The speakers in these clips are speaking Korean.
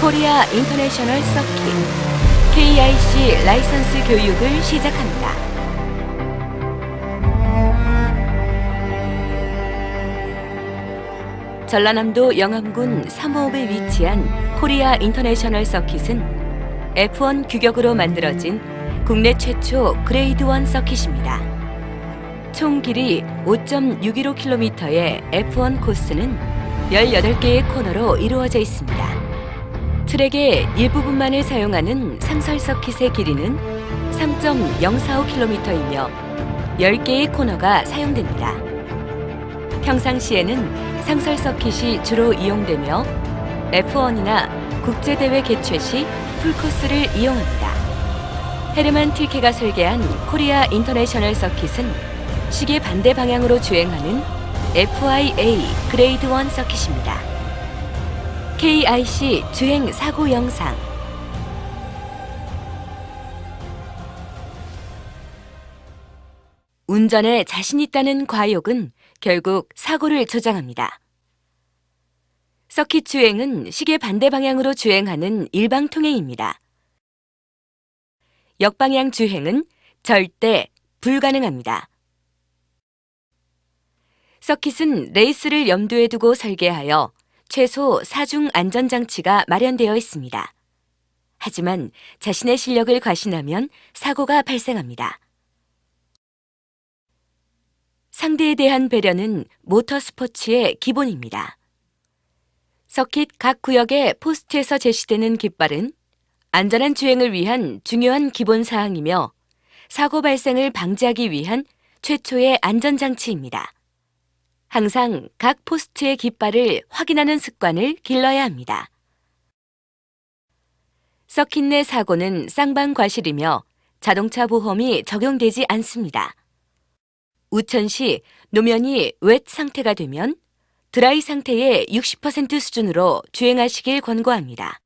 코리아 인터내셔널 서킷 KIC 라이선스 교육을 시작합니다. 전라남도 영암군 3호읍에 위치한 코리아 인터내셔널 서킷은 F1 규격으로 만들어진 국내 최초 그레이드 1 서킷입니다. 총 길이 5.615km의 F1 코스는 18개의 코너로 이루어져 있습니다. 트랙의 일부분만을 사용하는 상설 서킷의 길이는 3.045km이며 10개의 코너가 사용됩니다. 평상시에는 상설 서킷이 주로 이용되며 F1이나 국제대회 개최 시 풀코스를 이용합니다. 헤르만 틸케가 설계한 코리아 인터내셔널 서킷은 시계 반대 방향으로 주행하는 FIA 그레이드 1 서킷입니다. KIC 주행 사고 영상. 운전에 자신 있다는 과욕은 결국 사고를 조장합니다. 서킷 주행은 시계 반대 방향으로 주행하는 일방통행입니다. 역방향 주행은 절대 불가능합니다. 서킷은 레이스를 염두에 두고 설계하여 최소 4중 안전장치가 마련되어 있습니다. 하지만 자신의 실력을 과신하면 사고가 발생합니다. 상대에 대한 배려는 모터스포츠의 기본입니다. 서킷 각 구역의 포스트에서 제시되는 깃발은 안전한 주행을 위한 중요한 기본 사항이며 사고 발생을 방지하기 위한 최초의 안전장치입니다. 항상 각 포스트의 깃발을 확인하는 습관을 길러야 합니다. 서킷 내 사고는 쌍방과실이며 자동차 보험이 적용되지 않습니다. 우천 시 노면이 웻 상태가 되면 드라이 상태의 60% 수준으로 주행하시길 권고합니다.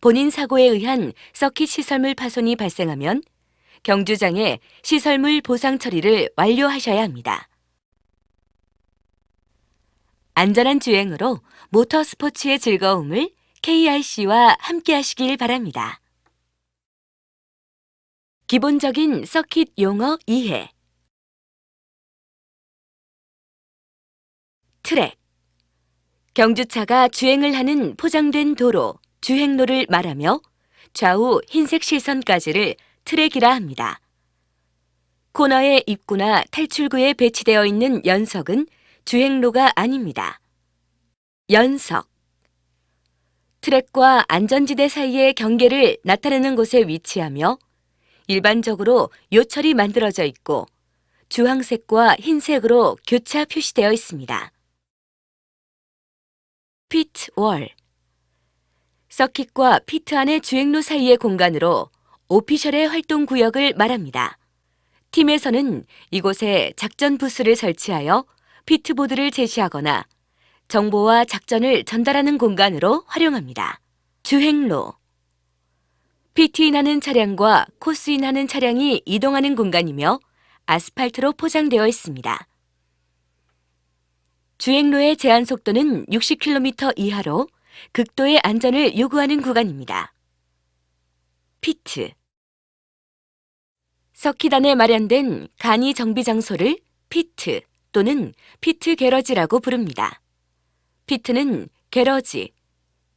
본인 사고에 의한 서킷 시설물 파손이 발생하면 경주장에 시설물 보상 처리를 완료하셔야 합니다. 안전한 주행으로 모터스포츠의 즐거움을 KIC와 함께 하시길 바랍니다. 기본적인 서킷 용어 이해. 트랙. 경주차가 주행을 하는 포장된 도로, 주행로를 말하며 좌우 흰색 실선까지를 트랙이라 합니다. 코너의 입구나 탈출구에 배치되어 있는 연석은 주행로가 아닙니다. 연석. 트랙과 안전지대 사이의 경계를 나타내는 곳에 위치하며 일반적으로 요철이 만들어져 있고 주황색과 흰색으로 교차 표시되어 있습니다. 피트 월. 서킷과 피트 안의 주행로 사이의 공간으로 오피셜의 활동 구역을 말합니다. 팀에서는 이곳에 작전 부스를 설치하여 피트보드를 제시하거나 정보와 작전을 전달하는 공간으로 활용합니다. 주행로. 피트인하는 차량과 코스인하는 차량이 이동하는 공간이며 아스팔트로 포장되어 있습니다. 주행로의 제한 속도는 60km 이하로 극도의 안전을 요구하는 구간입니다. 피트. 서킷 안에 마련된 간이 정비 장소를 피트 또는 피트 게러지라고 부릅니다. 피트는 게러지,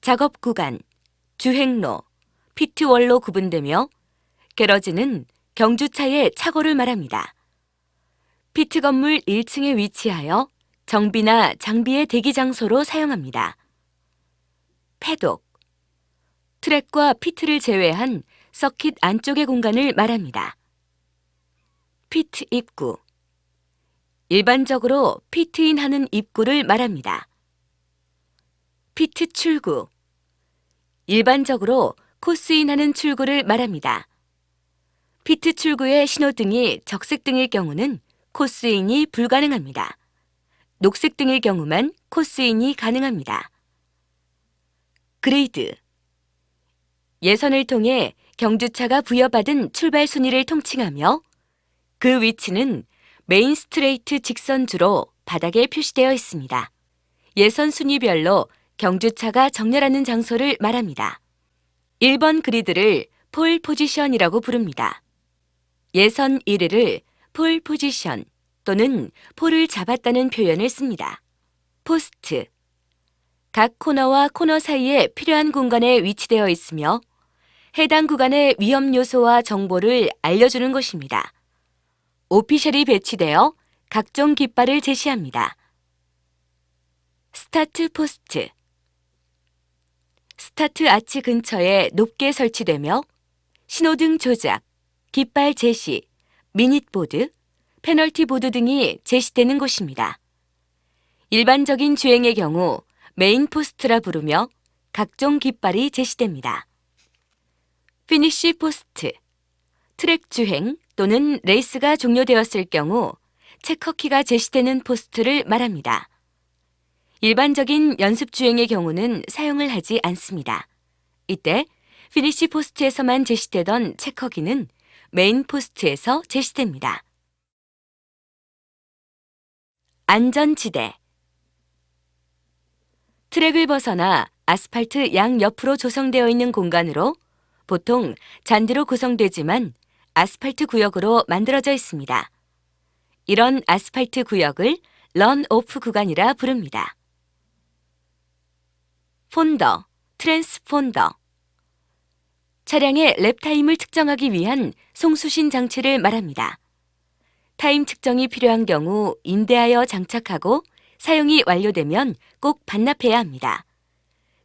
작업 구간, 주행로, 피트월로 구분되며 게러지는 경주차의 차고를 말합니다. 피트 건물 1층에 위치하여 정비나 장비의 대기 장소로 사용합니다. 패독. 트랙과 피트를 제외한 서킷 안쪽의 공간을 말합니다. 피트 입구. 일반적으로 피트인하는 입구를 말합니다. 피트 출구. 일반적으로 코스인하는 출구를 말합니다. 피트 출구의 신호등이 적색등일 경우는 코스인이 불가능합니다. 녹색등일 경우만 코스인이 가능합니다. 그리드. 예선을 통해 경주차가 부여받은 출발 순위를 통칭하며 그 위치는 메인 스트레이트 직선주로 바닥에 표시되어 있습니다. 예선 순위별로 경주차가 정렬하는 장소를 말합니다. 1번 그리드를 폴 포지션이라고 부릅니다. 예선 1위를 폴 포지션 또는 폴을 잡았다는 표현을 씁니다. 포스트. 각 코너와 코너 사이에 필요한 공간에 위치되어 있으며 해당 구간의 위험 요소와 정보를 알려주는 곳입니다. 오피셜이 배치되어 각종 깃발을 제시합니다. 스타트 포스트. 스타트 아치 근처에 높게 설치되며 신호등 조작, 깃발 제시, 미닛보드, 페널티 보드 등이 제시되는 곳입니다. 일반적인 주행의 경우 메인 포스트라 부르며 각종 깃발이 제시됩니다. 피니쉬 포스트. 트랙 주행 또는 레이스가 종료되었을 경우 체커키가 제시되는 포스트를 말합니다. 일반적인 연습 주행의 경우는 사용을 하지 않습니다. 이때 피니쉬 포스트에서만 제시되던 체커키는 메인 포스트에서 제시됩니다. 안전지대. 트랙을 벗어나 아스팔트 양옆으로 조성되어 있는 공간으로 보통 잔디로 구성되지만 아스팔트 구역으로 만들어져 있습니다. 이런 아스팔트 구역을 런오프 구간이라 부릅니다. 폰더, 트랜스폰더. 차량의 랩타임을 측정하기 위한 송수신 장치를 말합니다. 타임 측정이 필요한 경우 인대하여 장착하고 사용이 완료되면 꼭 반납해야 합니다.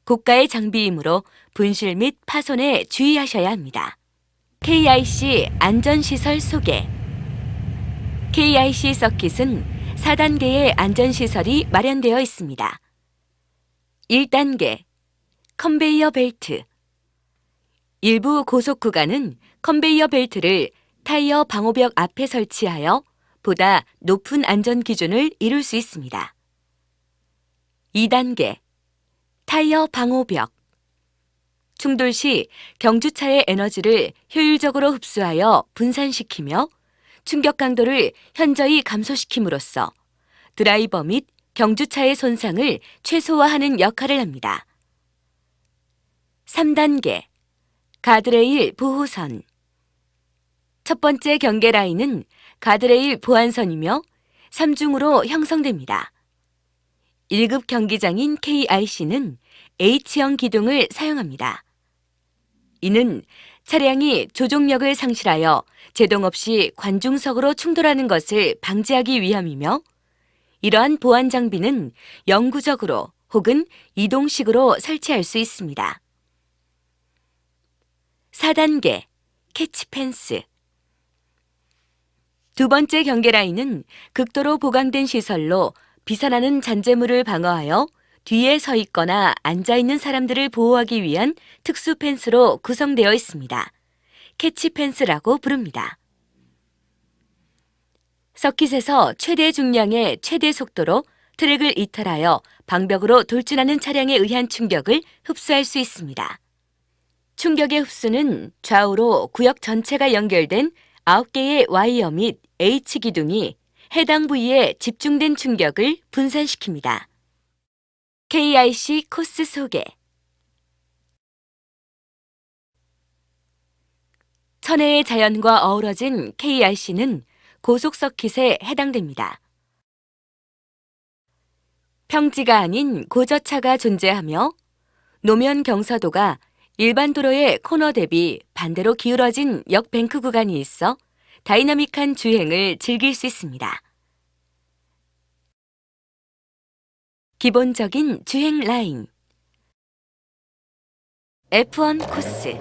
고가의 장비이므로 분실 및 파손에 주의하셔야 합니다. KIC 안전시설 소개. KIC 서킷은 4단계의 안전시설이 마련되어 있습니다. 1단계 컨베이어 벨트. 일부 고속 구간은 컨베이어 벨트를 타이어 방호벽 앞에 설치하여 보다 높은 안전 기준을 이룰 수 있습니다. 2단계 타이어 방호벽. 충돌 시 경주차의 에너지를 효율적으로 흡수하여 분산시키며 충격 강도를 현저히 감소시킴으로써 드라이버 및 경주차의 손상을 최소화하는 역할을 합니다. 3단계 가드레일 보호선. 첫 번째 경계 라인은 가드레일 보안선이며 3중으로 형성됩니다. 1급 경기장인 KIC는 H형 기둥을 사용합니다. 이는 차량이 조종력을 상실하여 제동 없이 관중석으로 충돌하는 것을 방지하기 위함이며 이러한 보안 장비는 영구적으로 혹은 이동식으로 설치할 수 있습니다. 4단계 캐치 펜스. 두 번째 경계 라인은 극도로 보강된 시설로 비산하는 잔재물을 방어하여 뒤에 서 있거나 앉아 있는 사람들을 보호하기 위한 특수 펜스로 구성되어 있습니다. 캐치 펜스라고 부릅니다. 서킷에서 최대 중량의 최대 속도로 트랙을 이탈하여 방벽으로 돌진하는 차량에 의한 충격을 흡수할 수 있습니다. 충격의 흡수는 좌우로 구역 전체가 연결된 9개의 와이어 및 H 기둥이 해당 부위에 집중된 충격을 분산시킵니다. KIC 코스 소개. 천혜의 자연과 어우러진 KIC는 고속 서킷에 해당됩니다. 평지가 아닌 고저차가 존재하며 노면 경사도가 일반 도로의 코너 대비 반대로 기울어진 역뱅크 구간이 있어 다이나믹한 주행을 즐길 수 있습니다. 기본적인 주행 라인. F1 코스.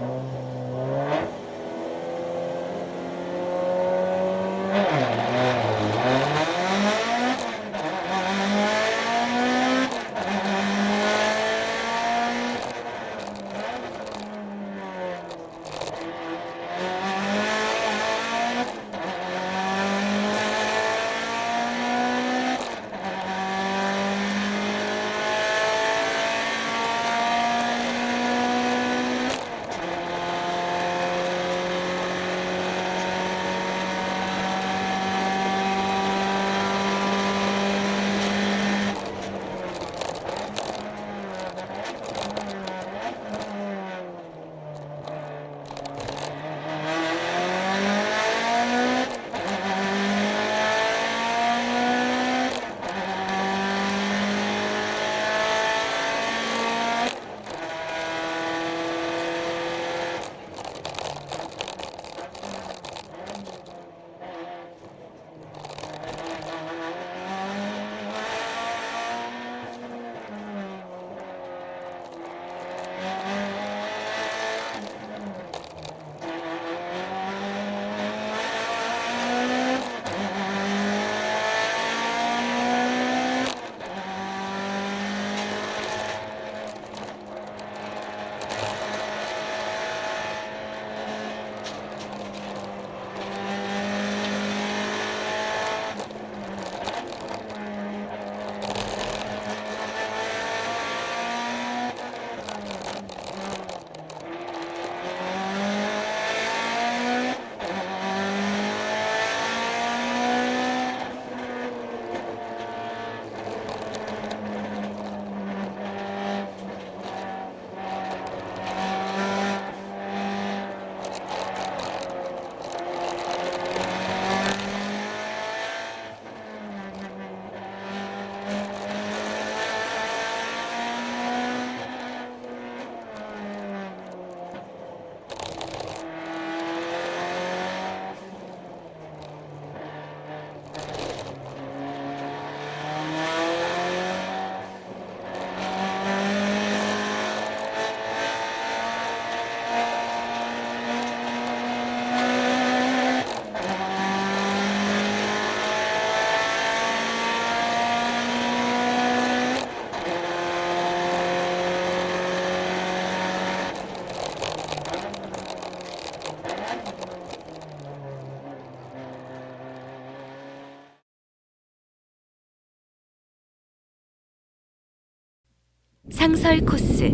상설 코스.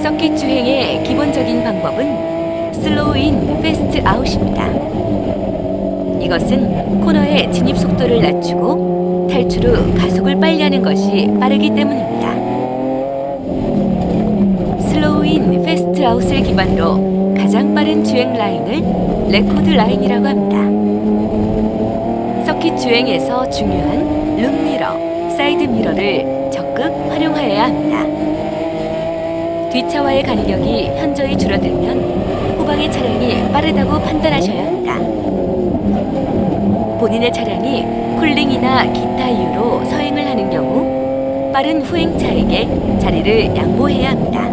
서킷 주행의 기본적인 방법은 슬로우 인, 패스트 아웃입니다. 이것은 코너의 진입 속도를 낮추고 탈출 후 가속을 빨리 하는 것이 빠르기 때문입니다. 슬로우 인, 패스트 아웃을 기반으로 가장 빠른 주행 라인을 레코드 라인이라고 합니다. 서킷 주행에서 중요한 룸미러, 사이드 미러를 적극 활용하여야 합니다. 뒷차와의 간격이 현저히 줄어들면 후방의 차량이 빠르다고 판단하셔야 합니다. 본인의 차량이 쿨링이나 기타 이유로 서행을 하는 경우 빠른 후행차에게 자리를 양보해야 합니다.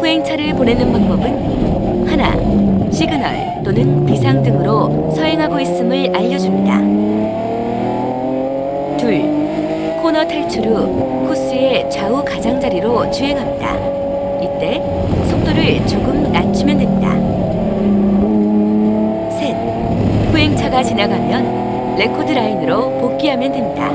후행차를 보내는 방법은 하나, 시그널 또는 비상 등으로 서행하고 있음을 알려줍니다. 둘, 코너 탈출 후 코스의 좌우 가장자리로 주행합니다. 이때 속도를 조금 낮추면 됩니다. 셋, 후행차가 지나가면 레코드 라인으로 복귀하면 됩니다.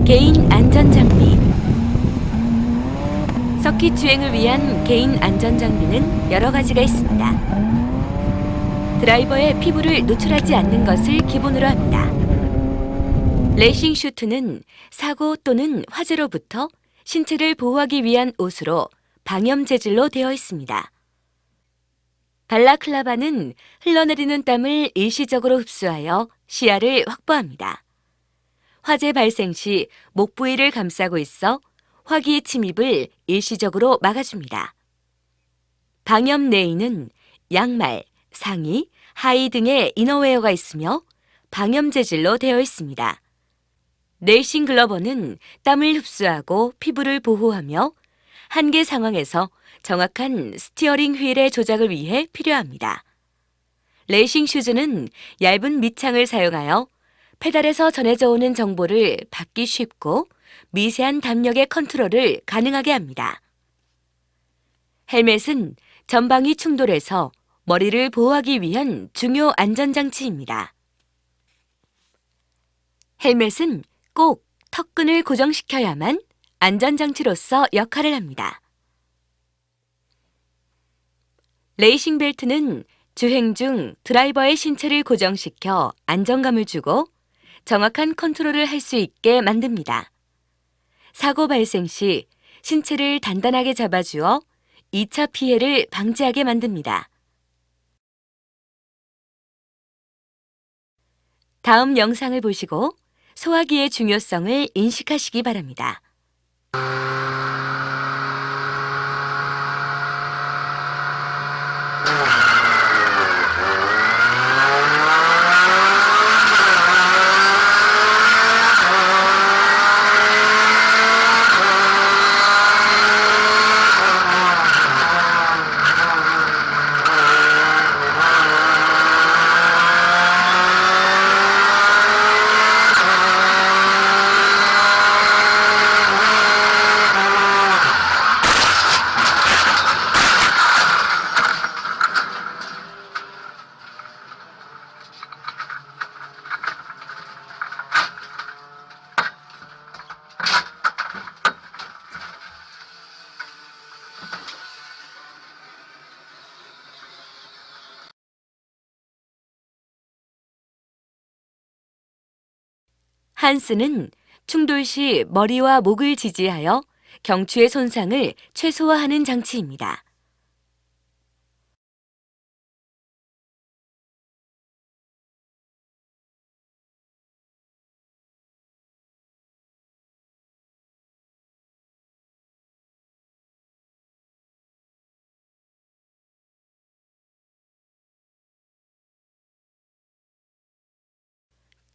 개인 안전장비. 서킷 주행을 위한 개인 안전장비는 여러 가지가 있습니다. 드라이버의 피부를 노출하지 않는 것을 기본으로 합니다. 레이싱 슈트는 사고 또는 화재로부터 신체를 보호하기 위한 옷으로 방염 재질로 되어 있습니다. 발라클라바는 흘러내리는 땀을 일시적으로 흡수하여 시야를 확보합니다. 화재 발생 시 목 부위를 감싸고 있어 화기의 침입을 일시적으로 막아줍니다. 방염 레인은 양말, 상의, 하의 등의 이너웨어가 있으며 방염 재질로 되어 있습니다. 레이싱 글러버는 땀을 흡수하고 피부를 보호하며 한계 상황에서 정확한 스티어링 휠의 조작을 위해 필요합니다. 레이싱 슈즈는 얇은 밑창을 사용하여 페달에서 전해져 오는 정보를 받기 쉽고 미세한 담력의 컨트롤을 가능하게 합니다. 헬멧은 전방위 충돌에서 머리를 보호하기 위한 중요 안전장치입니다. 헬멧은 꼭 턱끈을 고정시켜야만 안전장치로서 역할을 합니다. 레이싱 벨트는 주행 중 드라이버의 신체를 고정시켜 안정감을 주고 정확한 컨트롤을 할 수 있게 만듭니다. 사고 발생 시 신체를 단단하게 잡아주어 2차 피해를 방지하게 만듭니다. 다음 영상을 보시고 소화기의 중요성을 인식하시기 바랍니다. 한스는 충돌 시 머리와 목을 지지하여 경추의 손상을 최소화하는 장치입니다.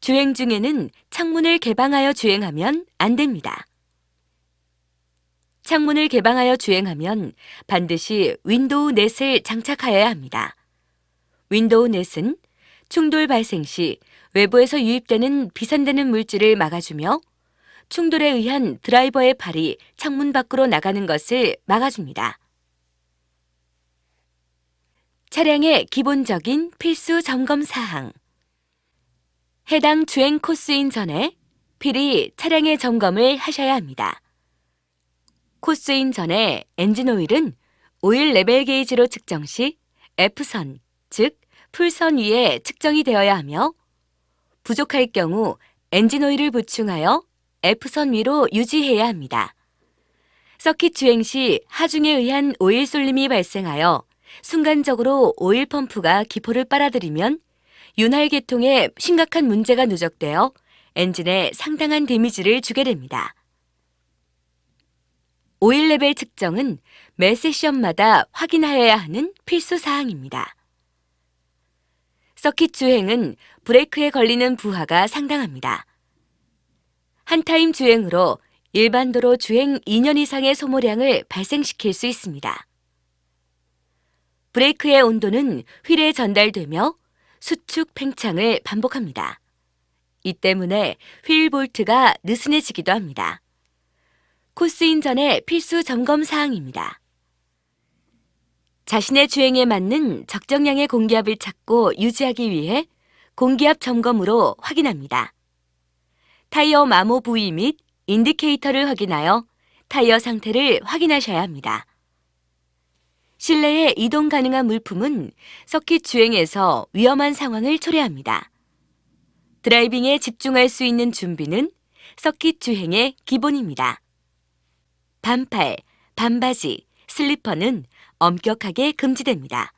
주행 중에는 창문을 개방하여 주행하면 안 됩니다. 창문을 개방하여 주행하면 반드시 윈도우 넷을 장착하여야 합니다. 윈도우 넷은 충돌 발생 시 외부에서 유입되는 비산되는 물질을 막아주며 충돌에 의한 드라이버의 발이 창문 밖으로 나가는 것을 막아줍니다. 차량의 기본적인 필수 점검 사항. 해당 주행 코스인 전에 필히 차량의 점검을 하셔야 합니다. 코스인 전에 엔진 오일은 오일 레벨 게이지로 측정 시 F선, 즉 풀선 위에 측정이 되어야 하며 부족할 경우 엔진 오일을 보충하여 F선 위로 유지해야 합니다. 서킷 주행 시 하중에 의한 오일 쏠림이 발생하여 순간적으로 오일 펌프가 기포를 빨아들이면 윤활 계통에 심각한 문제가 누적되어 엔진에 상당한 데미지를 주게 됩니다. 오일 레벨 측정은 매 세션마다 확인하여야 하는 필수 사항입니다. 서킷 주행은 브레이크에 걸리는 부하가 상당합니다. 한타임 주행으로 일반 도로 주행 2년 이상의 소모량을 발생시킬 수 있습니다. 브레이크의 온도는 휠에 전달되며 수축 팽창을 반복합니다. 이 때문에 휠 볼트가 느슨해지기도 합니다. 코스인 전의 필수 점검 사항입니다. 자신의 주행에 맞는 적정량의 공기압을 찾고 유지하기 위해 공기압 점검으로 확인합니다. 타이어 마모 부위 및 인디케이터를 확인하여 타이어 상태를 확인하셔야 합니다. 실내에 이동 가능한 물품은 서킷 주행에서 위험한 상황을 초래합니다. 드라이빙에 집중할 수 있는 준비는 서킷 주행의 기본입니다. 반팔, 반바지, 슬리퍼는 엄격하게 금지됩니다.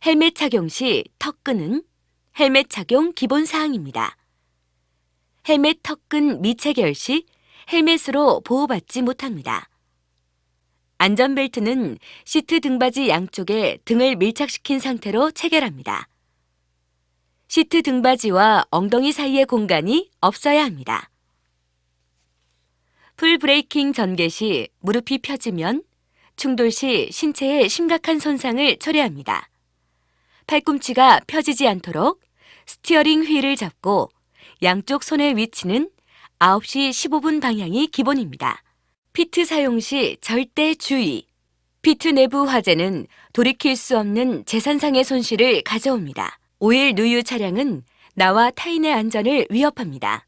헬멧 착용 시 턱끈은 헬멧 착용 기본 사항입니다. 헬멧 턱끈 미체결 시 헬멧으로 보호받지 못합니다. 안전벨트는 시트 등받이 양쪽에 등을 밀착시킨 상태로 체결합니다. 시트 등받이와 엉덩이 사이의 공간이 없어야 합니다. 풀 브레이킹 전개 시 무릎이 펴지면 충돌 시 신체에 심각한 손상을 초래합니다. 팔꿈치가 펴지지 않도록 스티어링 휠을 잡고 양쪽 손의 위치는 9시 15분 방향이 기본입니다. 피트 사용 시 절대 주의! 피트 내부 화재는 돌이킬 수 없는 재산상의 손실을 가져옵니다. 오일 누유 차량은 나와 타인의 안전을 위협합니다.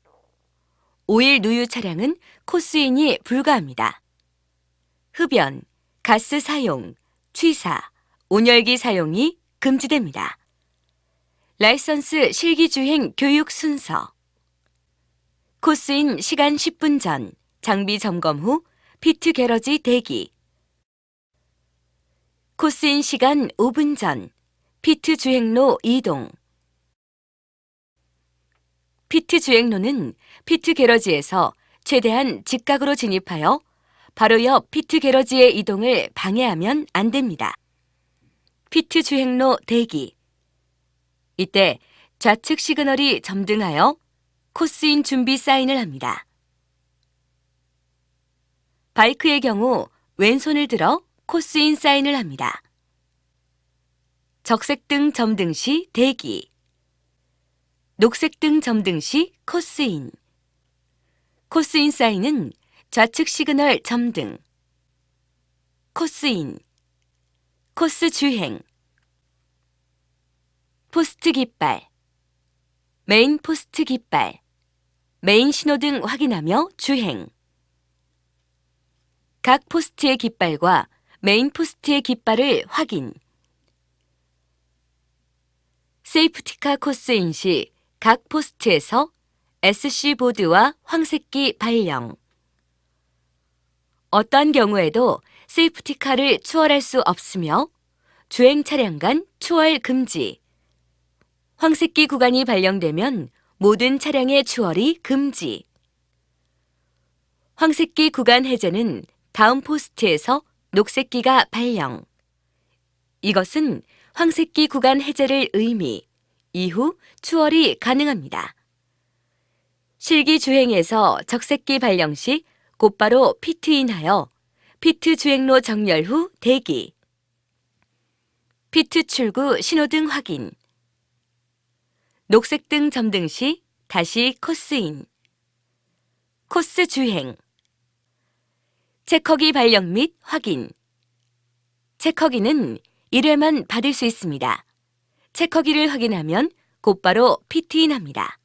오일 누유 차량은 코스인이 불가합니다. 흡연, 가스 사용, 취사, 온열기 사용이 금지됩니다. 라이선스 실기주행 교육 순서. 코스인 시간 10분 전, 장비 점검 후 피트 게러지 대기. 코스인 시간 5분 전, 피트 주행로 이동. 피트 주행로는 피트 게러지에서 최대한 직각으로 진입하여 바로 옆 피트 게러지의 이동을 방해하면 안 됩니다. 피트 주행로 대기. 이때 좌측 시그널이 점등하여 코스인 준비 사인을 합니다. 바이크의 경우 왼손을 들어 코스인 사인을 합니다. 적색등 점등 시 대기. 녹색등 점등 시 코스인. 코스인 사인은 좌측 시그널 점등. 코스인. 코스 주행. 포스트 깃발. 메인 포스트 깃발. 메인 신호등 확인하며 주행. 각 포스트의 깃발과 메인 포스트의 깃발을 확인. 세이프티카 코스인 시 각 포스트에서 SC 보드와 황색기 발령. 어떤 경우에도 세이프티카를 추월할 수 없으며 주행 차량 간 추월 금지. 황색기 구간이 발령되면 모든 차량의 추월이 금지. 황색기 구간 해제는 다음 포스트에서 녹색기가 발령. 이것은 황색기 구간 해제를 의미, 이후 추월이 가능합니다. 실기 주행에서 적색기 발령 시 곧바로 피트인하여 피트 주행로 정렬 후 대기. 피트 출구 신호등 확인. 녹색등 점등 시 다시 코스인. 코스 주행. 체커기 발령 및 확인. 체커기는 1회만 받을 수 있습니다. 체커기를 확인하면 곧바로 피트인합니다.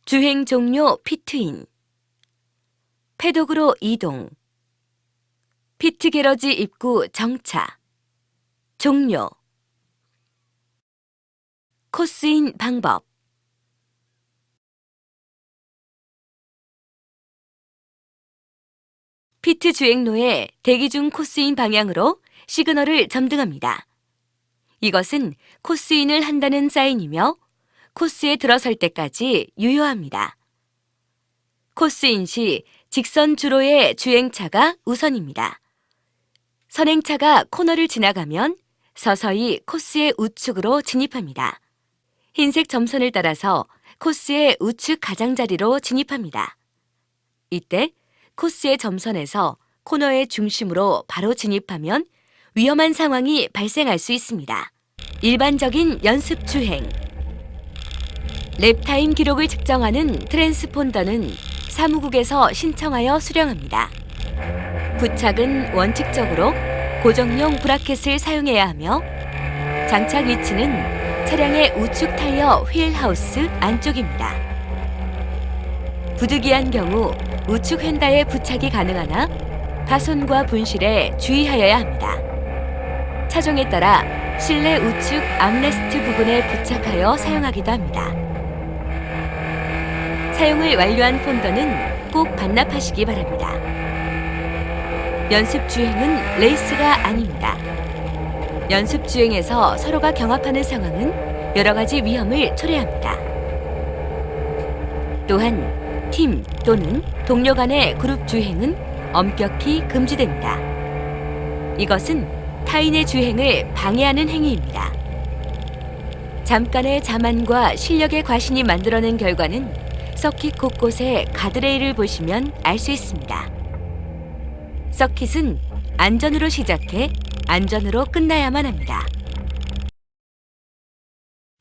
주행 종료 피트인. 패독으로 이동. 피트 게러지 입구 정차. 종료. 코스인 방법. 피트 주행로에 대기 중 코스인 방향으로 시그널을 점등합니다. 이것은 코스인을 한다는 사인이며 코스에 들어설 때까지 유효합니다. 코스인 시 직선 주로의 주행차가 우선입니다. 선행차가 코너를 지나가면 서서히 코스의 우측으로 진입합니다. 흰색 점선을 따라서 코스의 우측 가장자리로 진입합니다. 이때 코스의 점선에서 코너의 중심으로 바로 진입하면 위험한 상황이 발생할 수 있습니다. 일반적인 연습 주행. 랩타임 기록을 측정하는 트랜스폰더는 사무국에서 신청하여 수령합니다. 부착은 원칙적으로 고정용 브라켓을 사용해야 하며 장착 위치는 차량의 우측 타이어 휠 하우스 안쪽입니다. 부득이한 경우 우측 휀다에 부착이 가능하나 파손과 분실에 주의하여야 합니다. 차종에 따라 실내 우측 암레스트 부분에 부착하여 사용하기도 합니다. 사용을 완료한 폰더는 꼭 반납하시기 바랍니다. 연습 주행은 레이스가 아닙니다. 연습 주행에서 서로가 경합하는 상황은 여러 가지 위험을 초래합니다. 또한 팀 또는 동료 간의 그룹 주행은 엄격히 금지됩니다. 이것은 타인의 주행을 방해하는 행위입니다. 잠깐의 자만과 실력의 과신이 만들어낸 결과는 서킷 곳곳에 가드레일을 보시면 알 수 있습니다. 서킷은 안전으로 시작해 안전으로 끝나야만 합니다.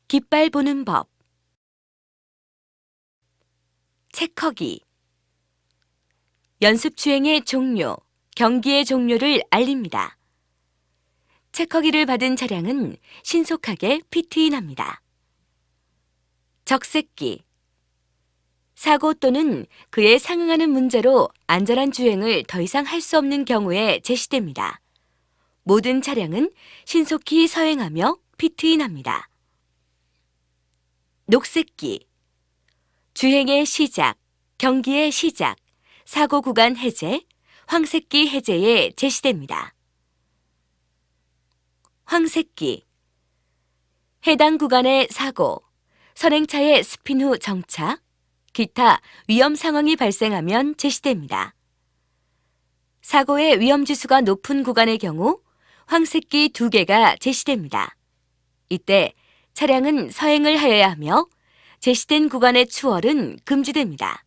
깃발 보는 법. 체커기. 연습 주행의 종료, 경기의 종료를 알립니다. 체커기를 받은 차량은 신속하게 피트인합니다. 적색기. 사고 또는 그에 상응하는 문제로 안전한 주행을 더 이상 할 수 없는 경우에 제시됩니다. 모든 차량은 신속히 서행하며 피트인합니다. 녹색기. 주행의 시작, 경기의 시작, 사고 구간 해제, 황색기 해제에 제시됩니다. 황색기. 해당 구간의 사고, 선행차의 스핀 후 정차, 기타 위험 상황이 발생하면 제시됩니다. 사고의 위험 지수가 높은 구간의 경우 황색기 2개가 제시됩니다. 이때 차량은 서행을 하여야 하며 제시된 구간의 추월은 금지됩니다.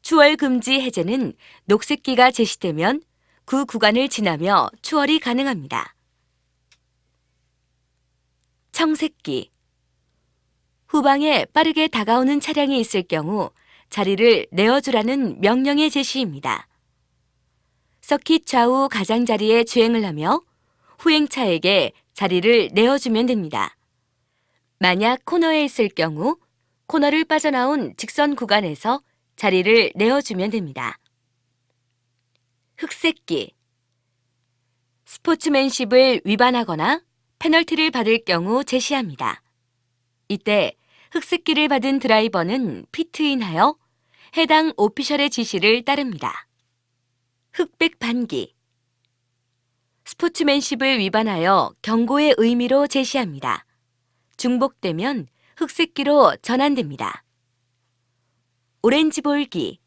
추월 금지 해제는 녹색기가 제시되면 그 구간을 지나며 추월이 가능합니다. 청색기. 후방에 빠르게 다가오는 차량이 있을 경우 자리를 내어주라는 명령의 제시입니다. 서킷 좌우 가장자리에 주행을 하며 후행차에게 자리를 내어주면 됩니다. 만약 코너에 있을 경우 코너를 빠져나온 직선 구간에서 자리를 내어주면 됩니다. 흑색기. 스포츠맨십을 위반하거나 페널티를 받을 경우 제시합니다. 이때 흑색기를 받은 드라이버는 피트인하여 해당 오피셜의 지시를 따릅니다. 흑백 반기. 스포츠맨십을 위반하여 경고의 의미로 제시합니다. 중복되면 흑색기로 전환됩니다. 오렌지 볼기.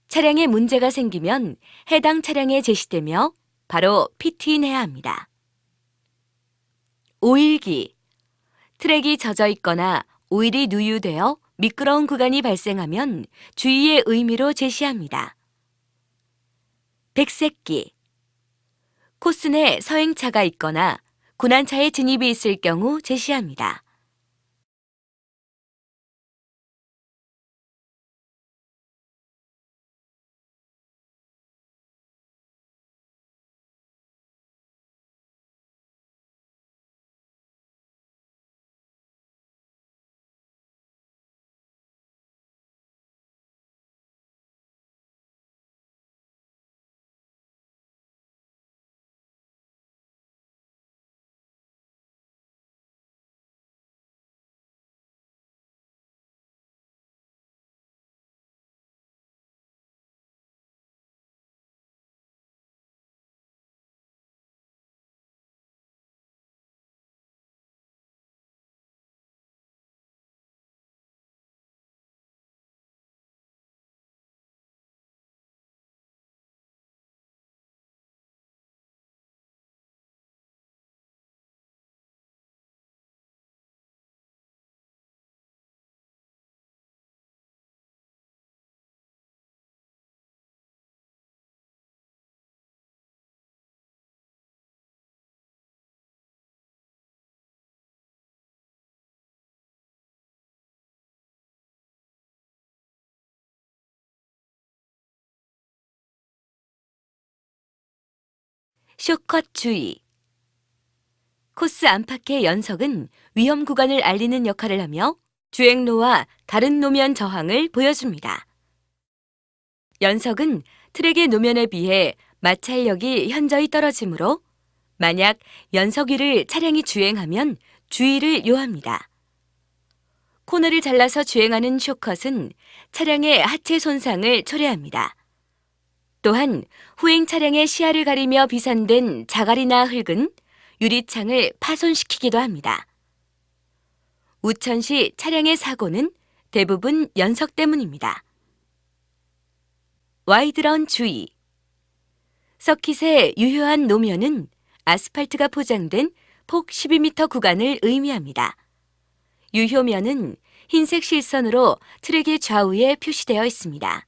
차량에 문제가 생기면 해당 차량에 제시되며 바로 피트인해야 합니다. 오일기. 트랙이 젖어 있거나 오일이 누유되어 미끄러운 구간이 발생하면 주의의 의미로 제시합니다. 백색기. 코스 내 서행차가 있거나 고난차에 진입이 있을 경우 제시합니다. 쇼컷 주의. 코스 안팎의 연석은 위험 구간을 알리는 역할을 하며 주행로와 다른 노면 저항을 보여줍니다. 연석은 트랙의 노면에 비해 마찰력이 현저히 떨어지므로 만약 연석 위를 차량이 주행하면 주의를 요합니다. 코너를 잘라서 주행하는 쇼컷은 차량의 하체 손상을 초래합니다. 또한 후행 차량의 시야를 가리며 비산된 자갈이나 흙은 유리창을 파손시키기도 합니다. 우천시 차량의 사고는 대부분 연석 때문입니다. 와이드런 주의. 서킷의 유효한 노면은 아스팔트가 포장된 폭 12m 구간을 의미합니다. 유효면은 흰색 실선으로 트랙의 좌우에 표시되어 있습니다.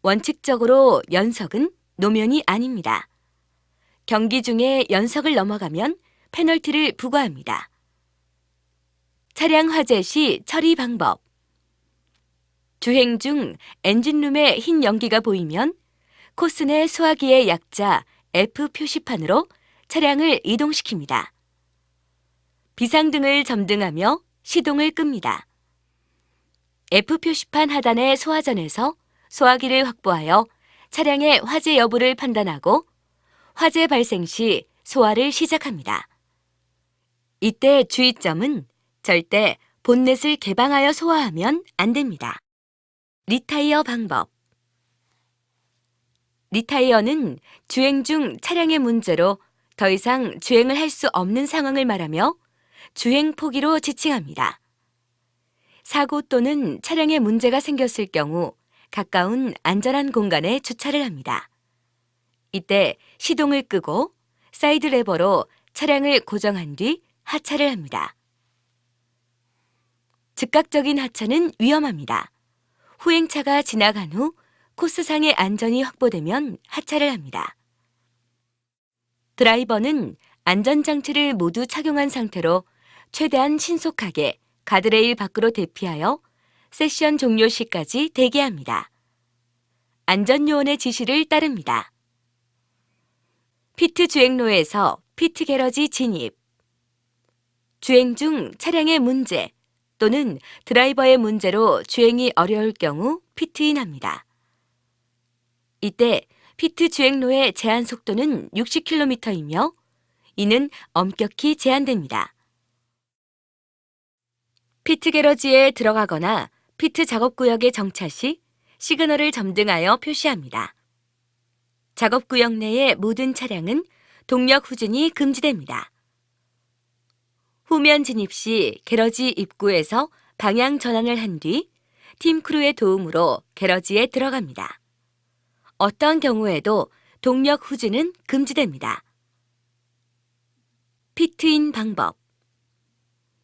원칙적으로 연석은 노면이 아닙니다. 경기 중에 연석을 넘어가면 페널티를 부과합니다. 차량 화재 시 처리 방법. 주행 중 엔진룸에 흰 연기가 보이면 코스 내 소화기의 약자 F 표시판으로 차량을 이동시킵니다. 비상등을 점등하며 시동을 끕니다. F 표시판 하단의 소화전에서 소화기를 확보하여 차량의 화재 여부를 판단하고 화재 발생 시 소화를 시작합니다. 이때 주의점은 절대 본넷을 개방하여 소화하면 안 됩니다. 리타이어 방법. 리타이어는 주행 중 차량의 문제로 더 이상 주행을 할 수 없는 상황을 말하며 주행 포기로 지칭합니다. 사고 또는 차량에 문제가 생겼을 경우 가까운 안전한 공간에 주차를 합니다. 이때 시동을 끄고 사이드 레버로 차량을 고정한 뒤 하차를 합니다. 즉각적인 하차는 위험합니다. 후행차가 지나간 후 코스상의 안전이 확보되면 하차를 합니다. 드라이버는 안전장치를 모두 착용한 상태로 최대한 신속하게 가드레일 밖으로 대피하여 세션 종료 시까지 대기합니다. 안전요원의 지시를 따릅니다. 피트 주행로에서 피트 게러지 진입. 주행 중 차량의 문제 또는 드라이버의 문제로 주행이 어려울 경우 피트인합니다. 이때 피트 주행로의 제한 속도는 60km이며 이는 엄격히 제한됩니다. 피트 게러지에 들어가거나 피트 작업구역에 정차 시 시그널을 점등하여 표시합니다. 작업구역 내의 모든 차량은 동력 후진이 금지됩니다. 후면 진입 시 게러지 입구에서 방향 전환을 한 뒤 팀 크루의 도움으로 게러지에 들어갑니다. 어떤 경우에도 동력 후진은 금지됩니다. 피트인 방법.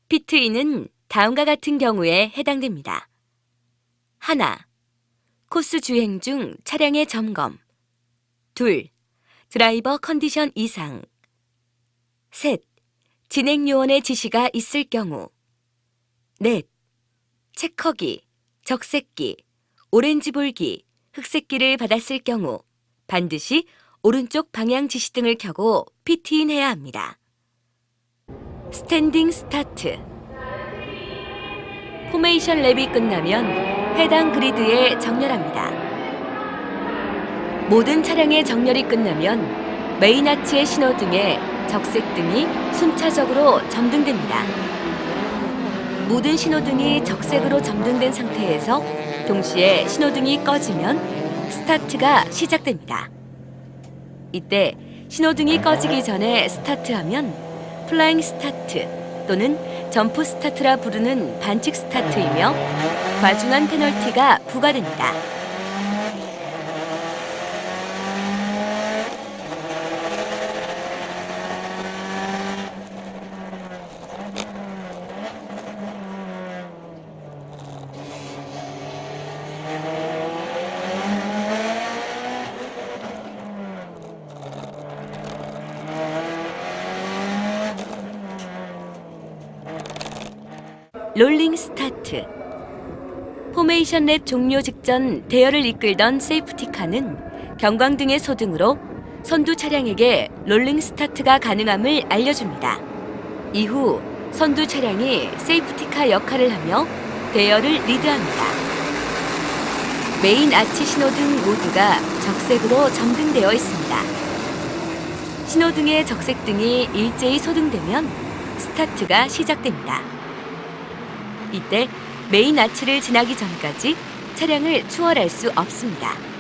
피트인은 다음과 같은 경우에 해당됩니다. 하나, 코스 주행 중 차량의 점검. 둘, 드라이버 컨디션 이상. 셋, 진행 요원의 지시가 있을 경우. 넷, 체커기, 적색기, 오렌지 불기, 흑색기를 받았을 경우 반드시 오른쪽 방향 지시등을 켜고 피트인해야 합니다. 스탠딩 스타트. 포메이션 랩이 끝나면 해당 그리드에 정렬합니다. 모든 차량의 정렬이 끝나면 메인 아치의 신호등에 적색등이 순차적으로 점등됩니다. 모든 신호등이 적색으로 점등된 상태에서 동시에 신호등이 꺼지면 스타트가 시작됩니다. 이때 신호등이 꺼지기 전에 스타트하면 플라잉 스타트 또는 점프 스타트라 부르는 반칙 스타트이며 과중한 페널티가 부과됩니다. 롤링 스타트. 포메이션 랩 종료 직전 대열을 이끌던 세이프티카는 경광등의 소등으로 선두 차량에게 롤링 스타트가 가능함을 알려줍니다. 이후 선두 차량이 세이프티카 역할을 하며 대여를 리드합니다. 메인 아치 신호등 모두가 적색으로 점등되어 있습니다. 신호등의 적색등이 일제히 소등되면 스타트가 시작됩니다. 이때 메인 아치를 지나기 전까지 차량을 추월할 수 없습니다.